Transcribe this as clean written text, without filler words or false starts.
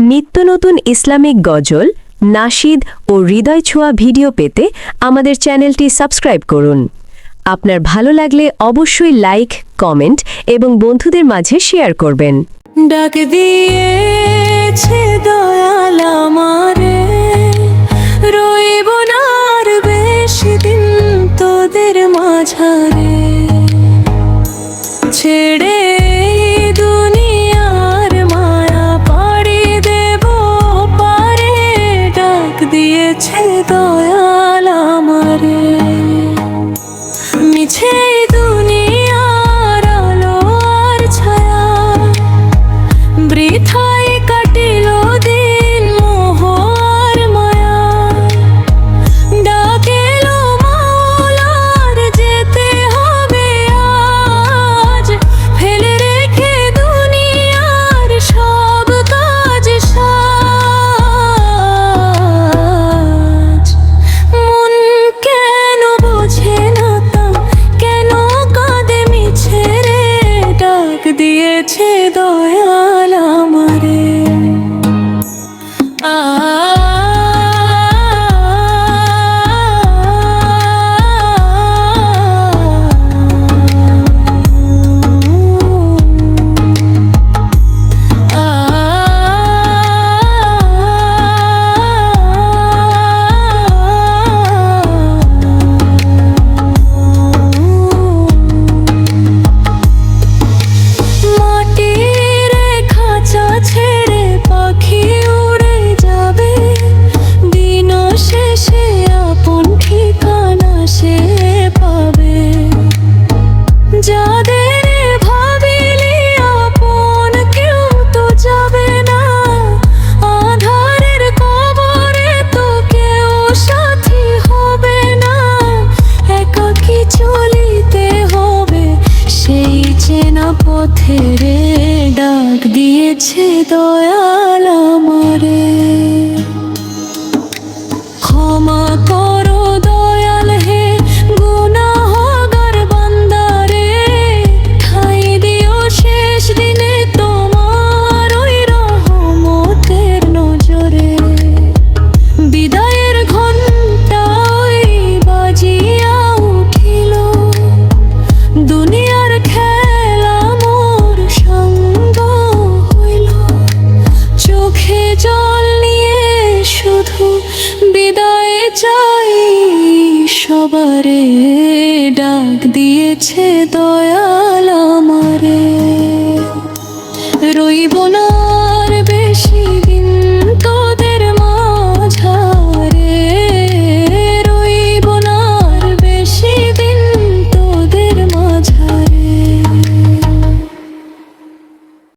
নিত্য নতুন ইসলামিক গজল, নাশিদ ও হৃদয় ছোঁয়া ভিডিও পেতে আমাদের চ্যানেলটি সাবস্ক্রাইব করুন। আপনার ভালো লাগলে অবশ্যই লাইক, কমেন্ট এবং বন্ধুদের মাঝে শেয়ার করবেন। ডাক দিয়েছে দয়াল আমারে, রইব না আর বেশি দিন তোদের মাঝারে। ছেড়ে দুনিয়ার মায়া পাড়ি দেব পারে, ডাক দিয়েছে দয়াল আমারে। মিছে দুনিয়ার আলো আর ছায়া, বৃথায় কাটিল দিন মোহ আর মায়া। ডাকেল মাওলার যেতে হবে আজ, ফেলে রেখে দুনিয়ার সব কাজ সাজ। মন কেন বোঝে না তা, কেন কাঁদে মিছে রে, ডাক দিয়েছে দয়াল আমারে। মাটির খাঁচা ছেড়ে পাখি উড়ে যাবে, দিন শেষে আপন ঠিকানা সে পাবে। যাদের ভাবিলি আপন কেউ তো যাবে না, আধারের কবরে তো কেউ সাথী হবে না। একাকী চলিতে হবে সেই চেনা পথে রে, ডাক দিয়েছে দয়াল আমারে। ক্ষমা করো দয়াল হে গুনাহগার বান্দারে, ঠাঁই দিও শেষ দিনে তোমার ওই রহমতের নজরে। বিদায়ের ঘণ্টা ওই বাজিয়া উঠিল, দুনিয়ার খেলা মোর সঙ্গ হইল। চোখে জল নিয়ে শুধু বিদায় চাই সবারে, ডাক দিয়েছে দয়াল আমারে। রইব না